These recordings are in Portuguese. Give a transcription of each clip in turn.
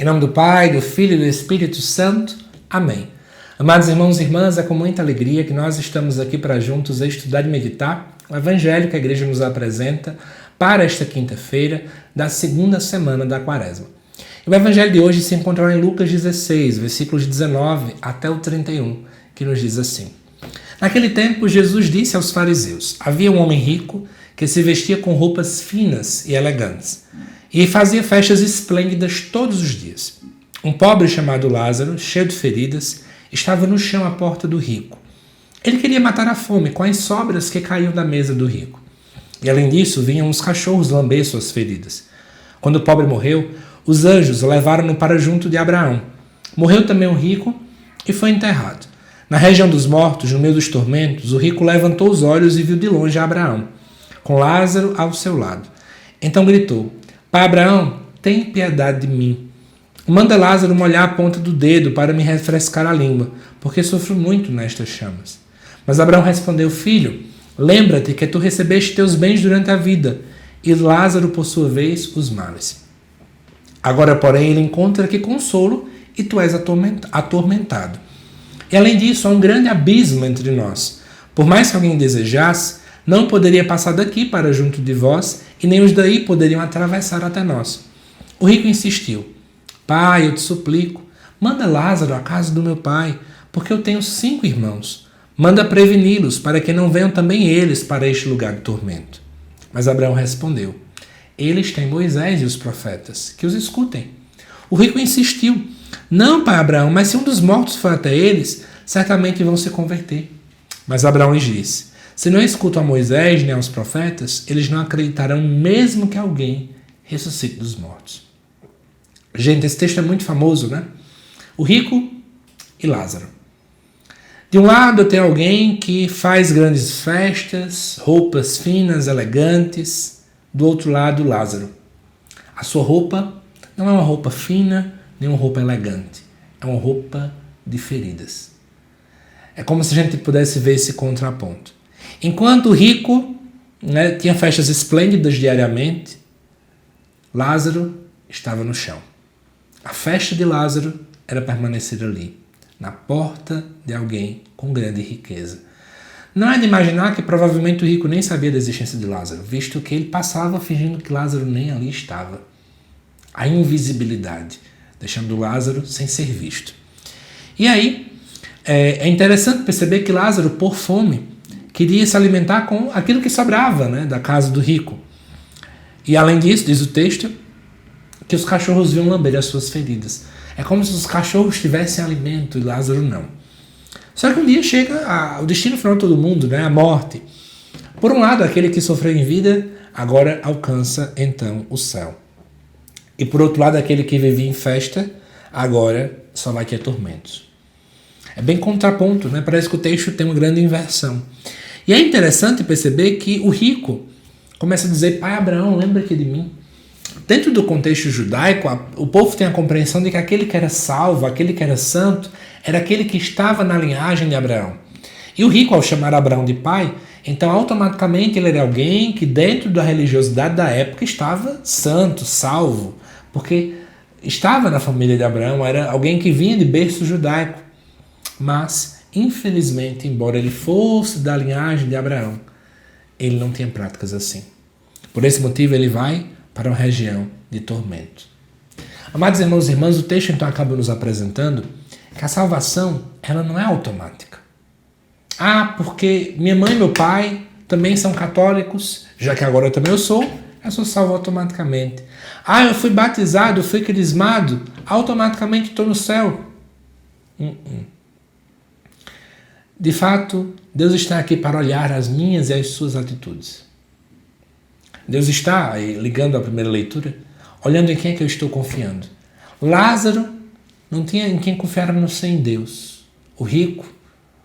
Em nome do Pai, do Filho e do Espírito Santo. Amém. Amados irmãos e irmãs, é com muita alegria que nós estamos aqui para juntos estudar e meditar o Evangelho que a Igreja nos apresenta para esta quinta-feira da segunda semana da Quaresma. O Evangelho de hoje se encontra em Lucas 16, versículos 19 até o 31, que nos diz assim. Naquele tempo, Jesus disse aos fariseus: havia um homem rico que se vestia com roupas finas e elegantes e fazia festas esplêndidas todos os dias. Um pobre chamado Lázaro, cheio de feridas, estava no chão à porta do rico. Ele queria matar a fome com as sobras que caíam da mesa do rico. E além disso, vinham os cachorros lamber suas feridas. Quando o pobre morreu, os anjos o levaram-no para junto de Abraão. Morreu também o rico e foi enterrado. Na região dos mortos, no meio dos tormentos, o rico levantou os olhos e viu de longe Abraão, com Lázaro ao seu lado. Então gritou: Pai Abraão, tem piedade de mim. Manda Lázaro molhar a ponta do dedo para me refrescar a língua, porque sofro muito nestas chamas. Mas Abraão respondeu: Filho, lembra-te que tu recebeste teus bens durante a vida, e Lázaro, por sua vez, os males. Agora, porém, ele encontra aqui consolo, e tu és atormentado. E além disso, há um grande abismo entre nós. Por mais que alguém desejasse, não poderia passar daqui para junto de vós, e nem os daí poderiam atravessar até nós. O rico insistiu: Pai, eu te suplico, manda Lázaro à casa do meu pai, porque eu tenho 5 irmãos. Manda preveni-los, para que não venham também eles para este lugar de tormento. Mas Abraão respondeu: Eles têm Moisés e os profetas, que os escutem. O rico insistiu: Não, pai Abraão, mas se um dos mortos for até eles, certamente vão se converter. Mas Abraão lhes disse: Se não escutam a Moisés nem aos profetas, eles não acreditarão mesmo que alguém ressuscite dos mortos. Gente, esse texto é muito famoso, né? O rico e Lázaro. De um lado tem alguém que faz grandes festas, roupas finas, elegantes. Do outro lado, Lázaro. A sua roupa não é uma roupa fina, nem uma roupa elegante. É uma roupa de feridas. É como se a gente pudesse ver esse contraponto. Enquanto o rico, tinha festas esplêndidas diariamente, Lázaro estava no chão. A festa de Lázaro era permanecer ali, na porta de alguém com grande riqueza. Não é de imaginar que provavelmente o rico nem sabia da existência de Lázaro, visto que ele passava fingindo que Lázaro nem ali estava. A invisibilidade, deixando Lázaro sem ser visto. E aí, é interessante perceber que Lázaro, por fome, queria se alimentar com aquilo que sobrava, da casa do rico. E além disso, diz o texto, que os cachorros vinham lamber as suas feridas. É como se os cachorros tivessem alimento e Lázaro não. Só que um dia chega o destino final de todo mundo, a morte. Por um lado, aquele que sofreu em vida, agora alcança então o céu. E por outro lado, aquele que vivia em festa, agora só vai ter tormentos. É bem contraponto, Parece que o texto tem uma grande inversão. E é interessante perceber que o rico começa a dizer: Pai Abraão, lembra aqui de mim. Dentro do contexto judaico, o povo tem a compreensão de que aquele que era salvo, aquele que era santo, era aquele que estava na linhagem de Abraão. E o rico, ao chamar Abraão de pai, então automaticamente ele era alguém que dentro da religiosidade da época estava santo, salvo, porque estava na família de Abraão, era alguém que vinha de berço judaico. Mas, infelizmente, embora ele fosse da linhagem de Abraão, ele não tinha práticas assim. Por esse motivo ele vai para uma região de tormento. Amados irmãos e irmãs, o texto então acaba nos apresentando que a salvação ela não é automática. Porque minha mãe e meu pai também são católicos, já que agora também eu sou salvo automaticamente. Eu fui batizado, eu fui crismado, automaticamente estou no céu. De fato, Deus está aqui para olhar as minhas e as suas atitudes. Deus está, ligando à primeira leitura, olhando em quem é que eu estou confiando. Lázaro não tinha em quem confiar a não ser em Deus. O rico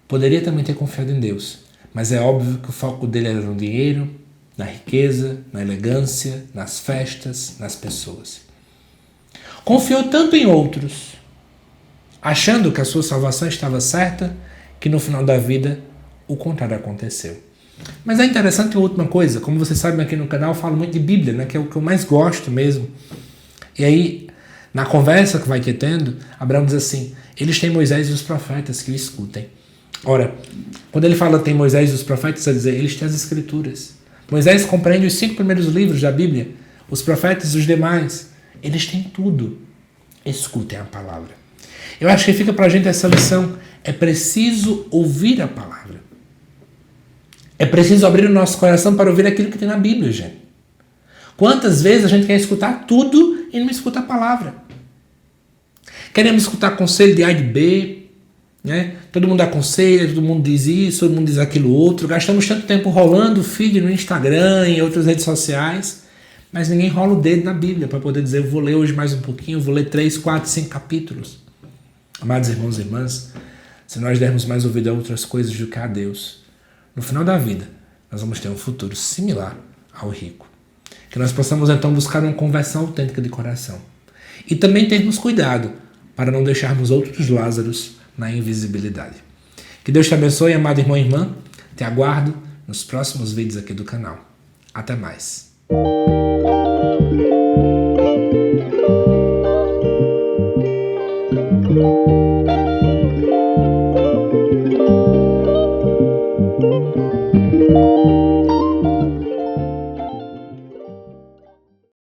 poderia também ter confiado em Deus, mas é óbvio que o foco dele era no dinheiro, na riqueza, na elegância, nas festas, nas pessoas. Confiou tanto em outros, achando que a sua salvação estava certa, que no final da vida o contrário aconteceu. Mas é interessante uma última coisa, como vocês sabem aqui no canal eu falo muito de Bíblia, que é o que eu mais gosto mesmo. E aí Na conversa que vai ter tendo, Abraão diz assim, eles têm Moisés e os profetas que o escutem. Ora, quando ele fala tem Moisés e os profetas, quer dizer, eles têm as escrituras. Moisés compreende os 5 primeiros livros da Bíblia, os profetas e os demais, eles têm tudo. Escutem a palavra. Eu acho que fica pra gente essa lição, é preciso ouvir a palavra. É preciso abrir o nosso coração para ouvir aquilo que tem na Bíblia, gente. Quantas vezes a gente quer escutar tudo e não escuta a palavra? Queremos escutar conselho de A e de B, né? Todo mundo aconselha, todo mundo diz isso, todo mundo diz aquilo outro. Gastamos tanto tempo rolando o feed no Instagram e em outras redes sociais, mas ninguém rola o dedo na Bíblia para poder dizer, eu vou ler hoje mais um pouquinho, vou ler 3, 4, 5 capítulos. Amados irmãos e irmãs, se nós dermos mais ouvido a outras coisas do que a Deus, no final da vida, nós vamos ter um futuro similar ao rico. Que nós possamos então buscar uma conversão autêntica de coração. E também termos cuidado para não deixarmos outros Lázaros na invisibilidade. Que Deus te abençoe, amado irmão e irmã. Te aguardo nos próximos vídeos aqui do canal. Até mais.